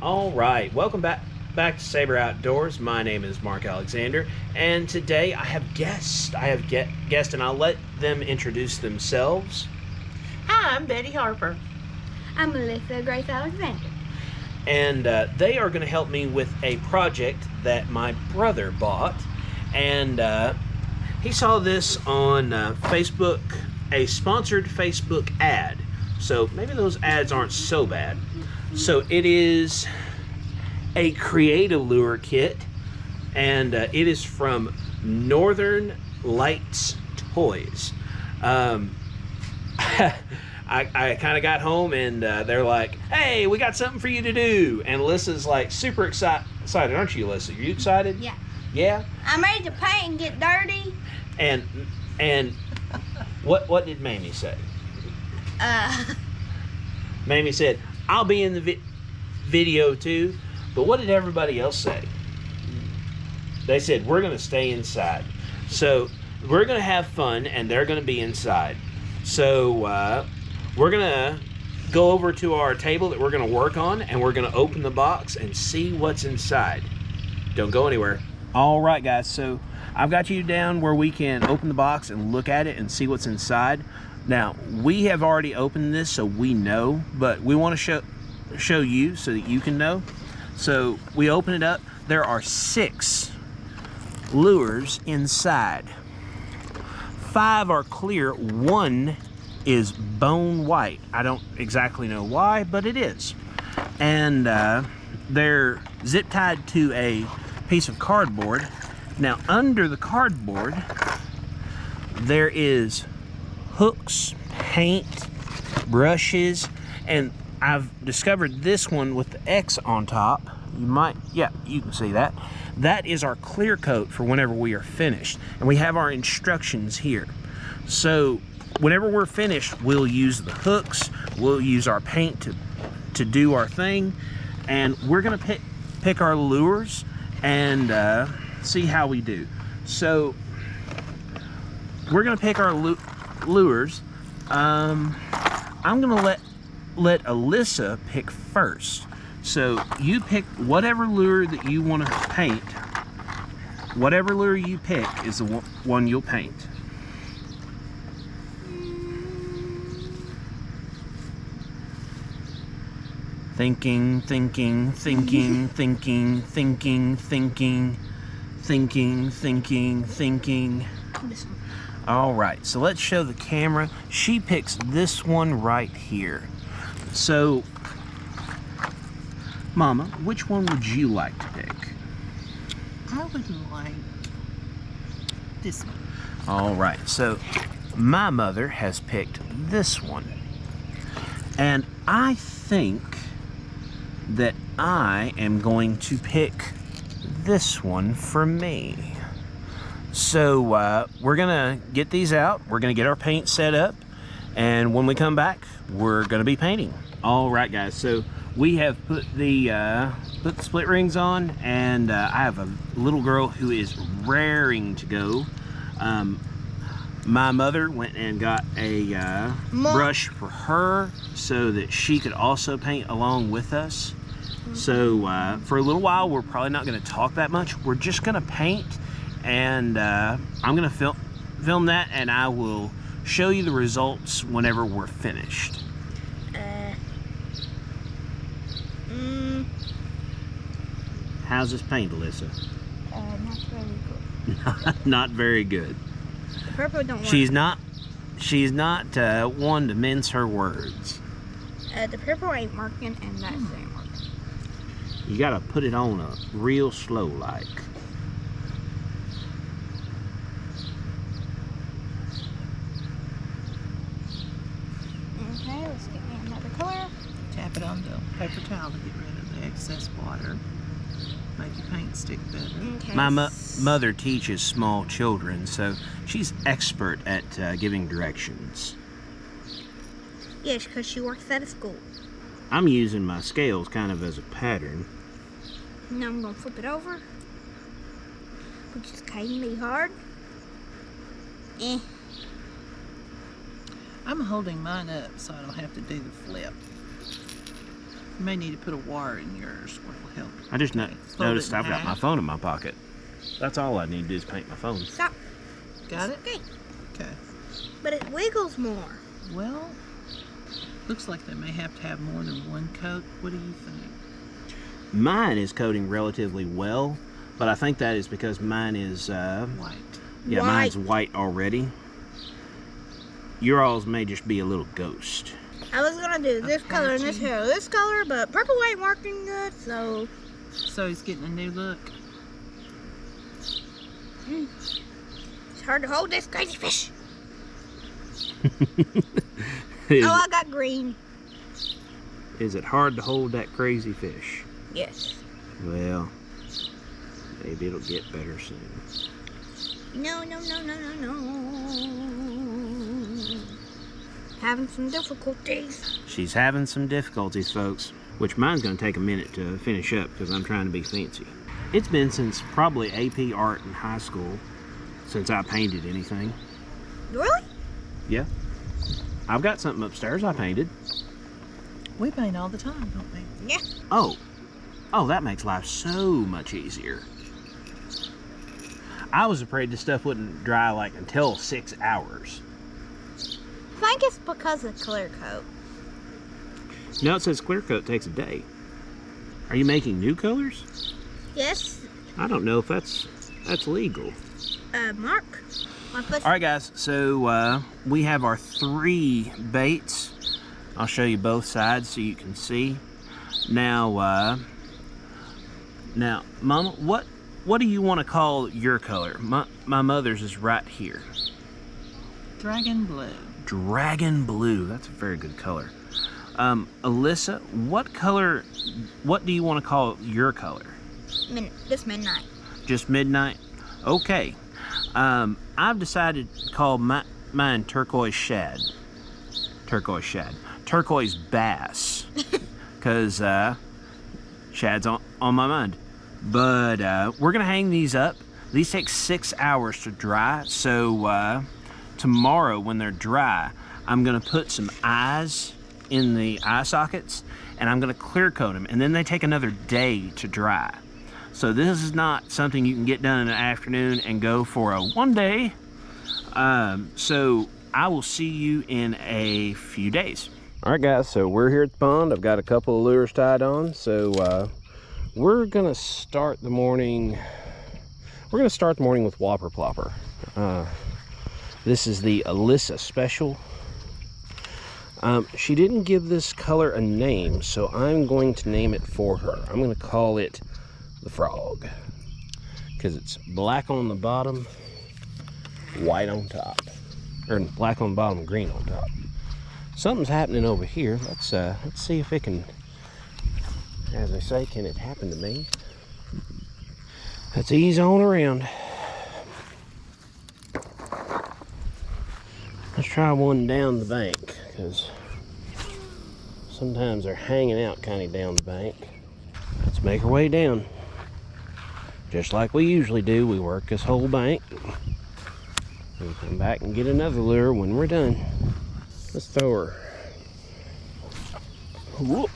All right, welcome back to Saber Outdoors. My name is Mark Alexander, and today I have guests. Guests, and I'll let them introduce themselves. Hi, I'm Betty Harper. I'm Melissa Grace Alexander. And they are going to help me with a project that my brother bought, and he saw this on Facebook, a sponsored Facebook ad. So maybe those ads aren't so bad. So it is a creative lure kit, and it is from Northern Lights Toys. I kind of got home and they're like, hey, we got something for you to do. And Alyssa's like super excited, aren't you, Alyssa? Are you excited? Yeah. Yeah? I'm ready to paint and get dirty. And what did Mamie say? Mamie said, I'll be in the video too. But what did everybody else say? They said, we're going to stay inside. So we're going to have fun and they're going to be inside. So we're going to go over to our table that we're going to work on, and we're going to open the box and see what's inside. Don't go anywhere. All right, guys. So I've got you down where we can open the box and look at it and see what's inside. Now, we have already opened this, so we know, but we want to show you so that you can know. So we open it up. There are 6 lures inside. 5 are clear. 1 is bone white. I don't exactly know why, but it is. And they're zip tied to a piece of cardboard. Now, under the cardboard, there is hooks, paint, brushes, and I've discovered this one with the X on top. You can see that. That is our clear coat for whenever we are finished. And we have our instructions here. So whenever we're finished, we'll use the hooks, we'll use our paint to do our thing, and we're gonna pick our lures and see how we do. So we're gonna pick our lures. I'm gonna let Alyssa pick first. So you pick whatever lure that you want to paint. Whatever lure you pick is the one you'll paint. Thinking. All right, so let's show the camera. She picks this one right here. So, Mama, which one would you like to pick? I would like this one. All right, so my mother has picked this one. And I think that I am going to pick this one for me. So we're gonna get these out. We're gonna get our paint set up, and when we come back, we're gonna be painting. All right, guys. So we have put the split rings on, and I have a little girl who is raring to go. My mother went and got a brush for her so that she could also paint along with us. So for a little while, we're probably not going to talk that much. We're just going to paint, and I'm going to film that, and I will show you the results whenever we're finished. How's this paint, Alyssa? Not very good. Not very good. The purple don't work. She's not one to mince her words. The purple ain't working, and that ain't working. You gotta put it on a real slow like. Okay, let's get me another color. Tap it on the paper towel to get rid of the excess water. Make your paint stick better. Okay. My mother teaches small children, so she's expert at giving directions. Yes, because she works at a school. I'm using my scales kind of as a pattern. Now I'm going to flip it over, which is kind of hard. I'm holding mine up so I don't have to do the flip. You may need to put a wire in yours, what will help. I just Fold noticed it in I've got my half. phone in my pocket. That's all I need to do is paint my phone. Stop. Got it? Okay. Okay. But it wiggles more. Well, looks like they may have to have more than one coat. What do you think? Mine is coating relatively well, but I think that is because mine is, White. yeah, White. mine's white already. Your all's may just be a little ghost. I was gonna do this color and this hair, this color, but purple ain't working good, so So he's getting a new look. it's hard to hold this crazy fish. Is, Oh, I got green. is it hard to hold that crazy fish? Yes. Well, maybe it'll get better soon. No. Having some difficulties. She's having some difficulties, folks, which mine's going to take a minute to finish up because I'm trying to be fancy. It's been since probably AP art in high school since I painted anything. Really? Yeah. I've got something upstairs I painted. We paint all the time, don't we? Yeah. Oh, that makes life so much easier. I was afraid this stuff wouldn't dry like until 6 hours. I think it's because of clear coat. Now it says clear coat takes a day. Are you making new colors? Yes. I don't know if that's legal. Mark. All right, guys. So we have our 3 baits. I'll show you both sides so you can see. Now, Mama, what do you want to call your color? My mother's is right here. Dragon blue. Dragon blue. That's a very good color. Alyssa, what do you want to call your color? This midnight. Just midnight? Okay. I've decided to call mine turquoise shad. Turquoise bass. Because shad's on my mind. But we're going to hang these up. These take 6 hours to dry. So tomorrow when they're dry, I'm going to put some eyes in the eye sockets and I'm going to clear coat them. And then they take another day to dry. So this is not something you can get done in an afternoon and go for a one day. So I will see you in a few days. All right, guys, so we're here at the pond. I've got a couple of lures tied on. So we're gonna start the morning. We're gonna start the morning with Whopper Plopper. This is the Alyssa special. She didn't give this color a name, so I'm going to name it for her. I'm gonna call it the Frog, because it's black on the bottom, white on top, or black on the bottom, green on top. Something's happening over here. Let's see if it can, as I say, can it happen to me? Let's ease on around. Let's try one down the bank, because sometimes they're hanging out kind of down the bank. Let's make our way down. Just like we usually do, we work this whole bank. We'll come back and get another lure when we're done. Let's throw her. Whoop.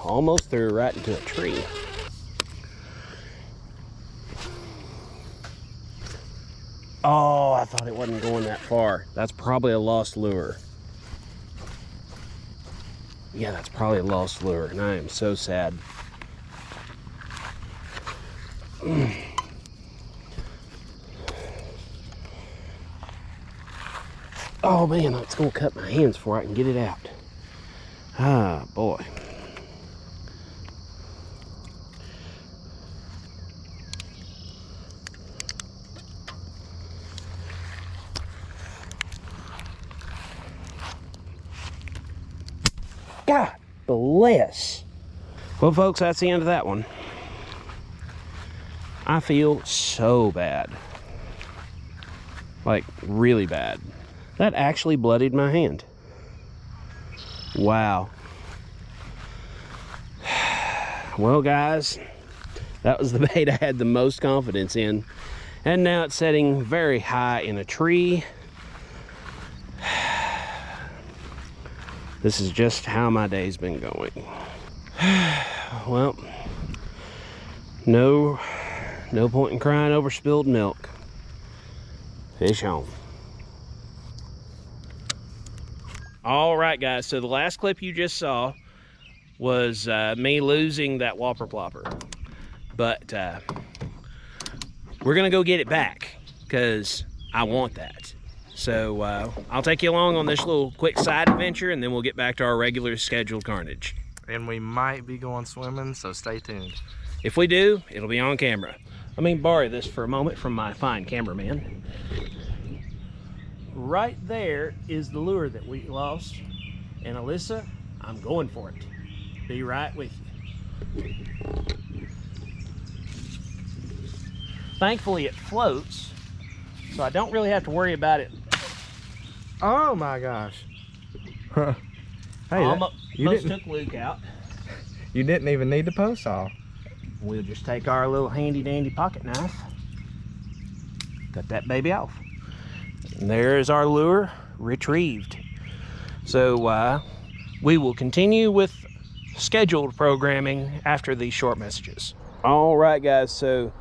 Almost threw her right into a tree. Oh, I thought it wasn't going that far. That's probably a lost lure. Yeah, that's probably a lost lure, and I am so sad. Oh man, it's gonna cut my hands before I can get it out. Ah, boy. God bless. Well, folks, that's the end of that one. I feel so bad. Like, really bad. That actually bloodied my hand. Wow. Well, guys, that was the bait I had the most confidence in. And now it's setting very high in a tree. This is just how my day's been going. Well, no point in crying over spilled milk. Fish on. All right, guys, so the last clip you just saw was me losing that Whopper Plopper. But we're gonna go get it back because I want that. So I'll take you along on this little quick side adventure, and then we'll get back to our regular scheduled carnage. And we might be going swimming, so stay tuned. If we do, it'll be on camera. Let me borrow this for a moment from my fine cameraman. Right there is the lure that we lost. And Alyssa, I'm going for it. Be right with you. Thankfully it floats, so I don't really have to worry about it. Oh my gosh. Hey, Almost took Luke out. You didn't even need the post saw. We'll just take our little handy dandy pocket knife, cut that baby off. And there is our lure retrieved. So we will continue with scheduled programming after these short messages. All right, guys, so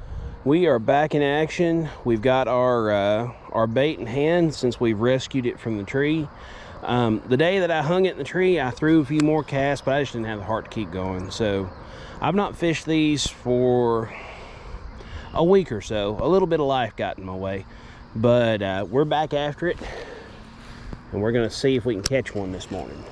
we are back in action. We've got our bait in hand since we've rescued it from the tree. The day that I hung it in the tree, I threw a few more casts, but I just didn't have the heart to keep going. So I've not fished these for a week or so. A little bit of life got in my way, but we're back after it, and we're gonna see if we can catch one this morning.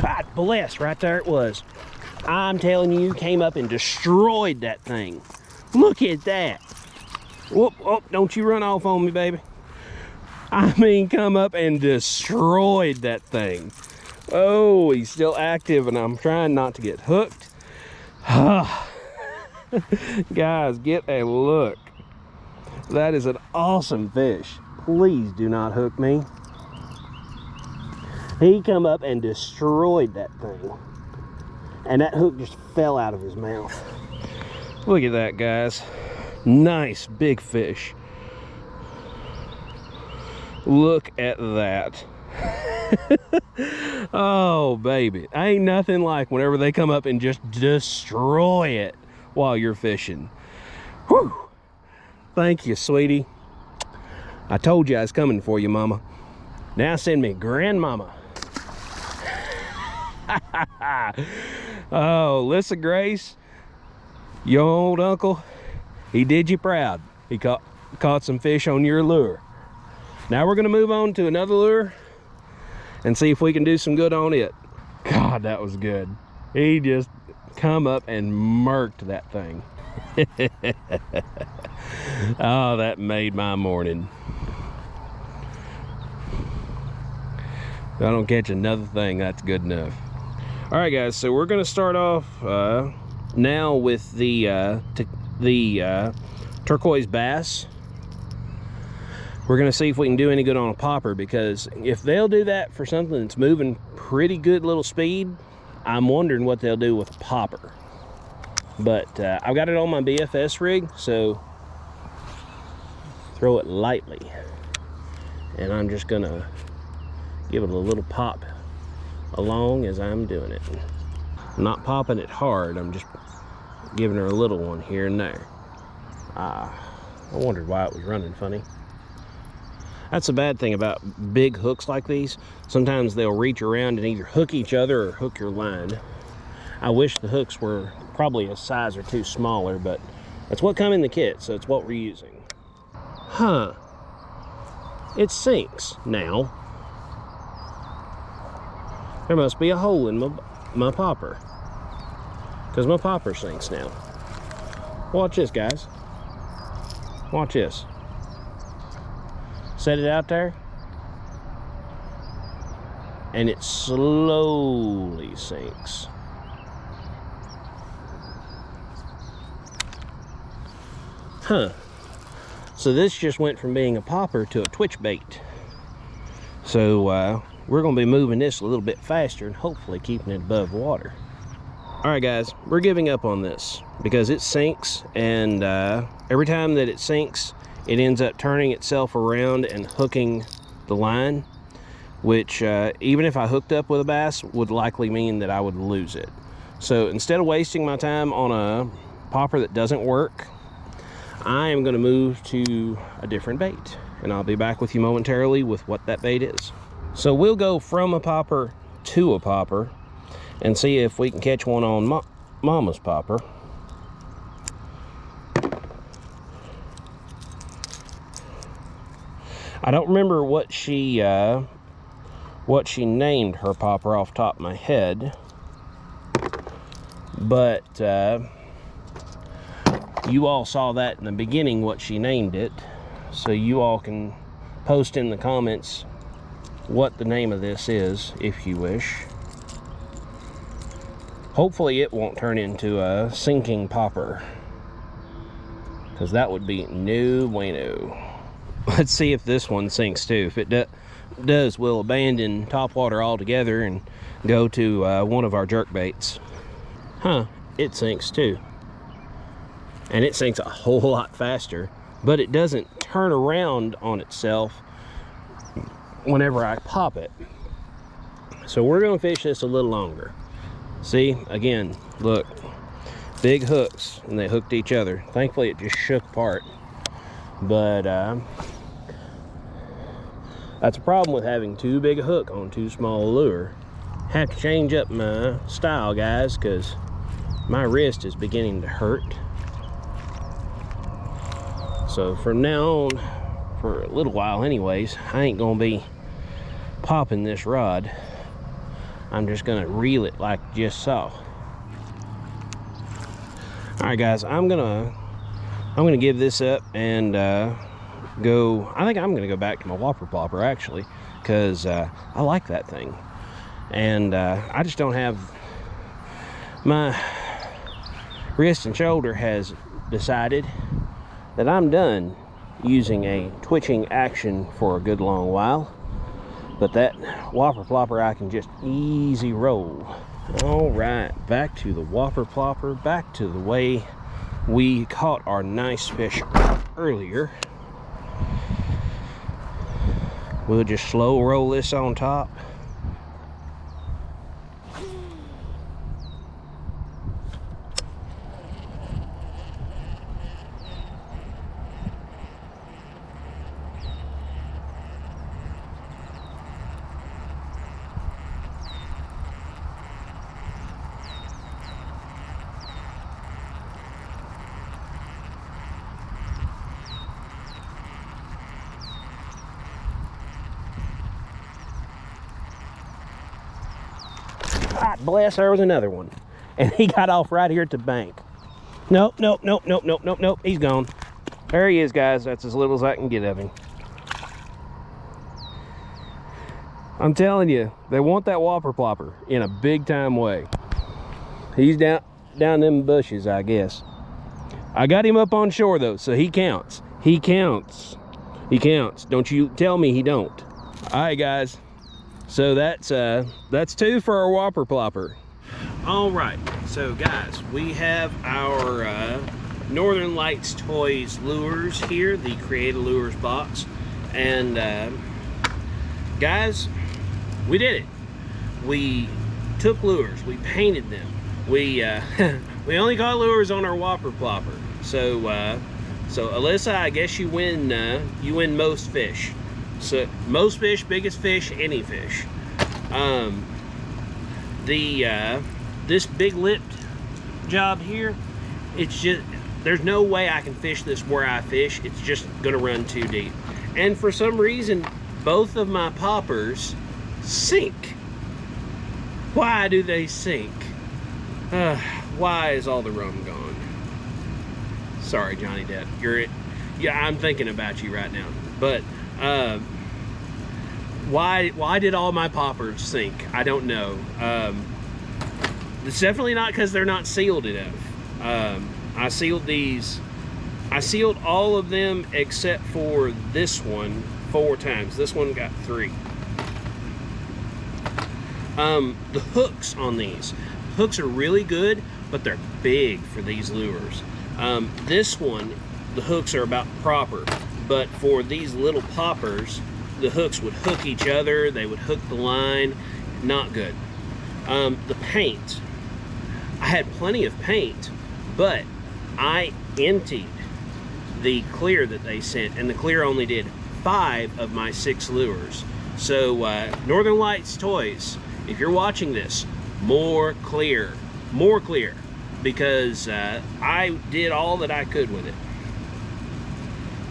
God bless, right there it was. I'm telling you, came up and destroyed that thing. Look at that. Whoop, oh, don't you run off on me, baby. I mean, come up and destroyed that thing. Oh, he's still active, and I'm trying not to get hooked. Guys, get a look. That is an awesome fish. Please do not hook me. He come up and destroyed that thing. And that hook just fell out of his mouth. Look at that, guys. Nice big fish. Look at that. Oh, baby. Ain't nothing like whenever they come up and just destroy it while you're fishing. Whew. Thank you, sweetie. I told you I was coming for you, mama. Now send me grandmama. Oh, Lissa Grace, your old uncle, he did you proud. He caught some fish on your lure. Now we're gonna move on to another lure and see if we can do some good on it. God, that was good. He just come up and murked that thing. Oh, that made my morning. If I don't catch another thing, that's good enough. All right, guys, so we're gonna start off now with the turquoise bass. We're gonna see if we can do any good on a popper, because if they'll do that for something that's moving pretty good little speed, I'm wondering what they'll do with a popper. But I've got it on my BFS rig, so throw it lightly. And I'm just gonna give it a little pop along as I'm doing it. I'm not popping it hard, I'm just giving her a little one here and there. I wondered why it was running funny. That's a bad thing about big hooks like these. Sometimes they'll reach around and either hook each other or hook your line. I wish the hooks were probably a size or two smaller, but that's what come in the kit, so it's what we're using. Huh. It sinks now. There must be a hole in my popper, because my popper sinks now. Watch this, guys. Watch this. Set it out there, and it slowly sinks. Huh. So this just went from being a popper to a twitch bait. So we're going to be moving this a little bit faster and hopefully keeping it above water. All right, guys, we're giving up on this because it sinks, and every time that it sinks, it ends up turning itself around and hooking the line, which even if I hooked up with a bass would likely mean that I would lose it. So instead of wasting my time on a popper that doesn't work, I am going to move to a different bait, and I'll be back with you momentarily with what that bait is. So we'll go from a popper to a popper and see if we can catch one on Mama's popper. I don't remember what she named her popper off the top of my head, but you all saw that in the beginning what she named it, so you all can post in the comments what the name of this is if you wish. Hopefully it won't turn into a sinking popper, because that would be no bueno. Let's see if this one sinks too. If it does, we'll abandon topwater altogether and go to one of our jerk baits. Huh, it sinks too. And it sinks a whole lot faster, but it doesn't turn around on itself whenever I pop it. So we're gonna fish this a little longer. See, again, look, big hooks, and they hooked each other. Thankfully it just shook apart, but that's a problem with having too big a hook on too small a lure. Have to change up my style, guys, because my wrist is beginning to hurt. So from now on, for a little while anyways, I ain't gonna be popping this rod. I'm just gonna reel it like you just saw. All right, guys, I'm gonna give this up and go. I think I'm gonna go back to my Whopper Plopper actually, because I like that thing, and I just don't have, my wrist and shoulder has decided that I'm done using a twitching action for a good long while. But that Whopper Plopper I can just easy roll. All right, back to the Whopper Plopper, back to the way we caught our nice fish earlier. We'll just slow roll this on top. God bless, there was another one. And he got off right here at the bank. Nope, nope, nope, nope, nope, nope, nope. He's gone. There he is, guys. That's as little as I can get of him. I'm telling you, they want that Whopper Plopper in a big time way. He's down them bushes, I guess. I got him up on shore though, so he counts. He counts. He counts. Don't you tell me he don't. All right, guys. So that's two for our Whopper Plopper. All right, so guys, we have our Northern Lights Toys lures here, the Create a Lures box, and guys, we did it. We took lures, we painted them, we we only got lures on our Whopper Plopper. So so Alyssa, I guess you win most fish. So most fish, biggest fish, any fish. This big lipped job here, it's just, there's no way I can fish this where I fish. It's just gonna run too deep. And for some reason, both of my poppers sink. Why do they sink? Why is all the rum gone? Sorry, Johnny Depp. Yeah, I'm thinking about you right now. But why did all my poppers sink? I don't know. It's definitely not because they're not sealed enough. I sealed these. I sealed all of them except for this one 4 times. This one got 3. The hooks on these. Hooks are really good, but they're big for these lures. This one, the hooks are about proper, but for these little poppers, the hooks would hook each other, they would hook the line, not good. The paint, I had plenty of paint, but I emptied the clear that they sent, and the clear only did 5 of my 6 lures. So Northern Lights Toys, if you're watching this, more clear, because I did all that I could with it.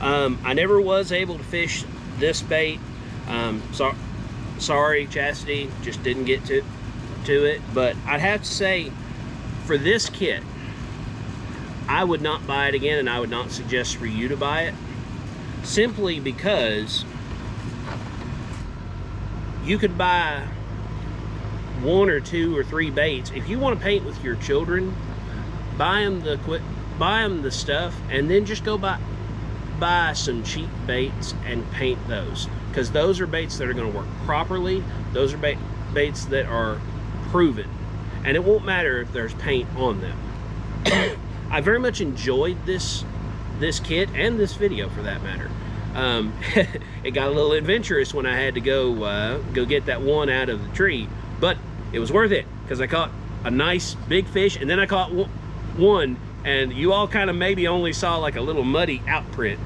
I never was able to fish this bait. Sorry, Chastity, just didn't get to it. But I'd have to say, for this kit, I would not buy it again, and I would not suggest for you to buy it, simply because you could buy 1 or 2 or 3 baits. If you want to paint with your children, buy them the stuff, and then just go buy some cheap baits and paint those, because those are baits that are going to work properly. Those are baits that are proven, and it won't matter if there's paint on them. I very much enjoyed this kit and this video, for that matter. It got a little adventurous when I had to go get that one out of the tree, but it was worth it, because I caught a nice big fish, and then I caught one, and you all kind of maybe only saw like a little muddy outprint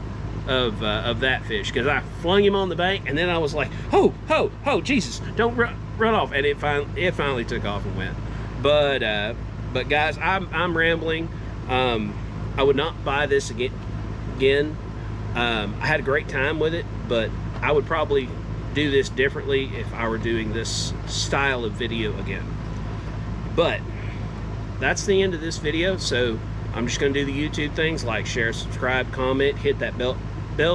of that fish, because I flung him on the bank, and then I was like, oh Jesus, don't run off, and it finally took off and went. But guys, I'm rambling. I would not buy this again. I had a great time with it, but I would probably do this differently if I were doing this style of video again. But that's the end of this video, so I'm just going to do the YouTube things, like, share, subscribe, comment, hit that bell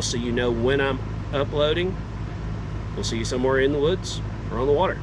so you know when I'm uploading. We'll see you somewhere in the woods or on the water.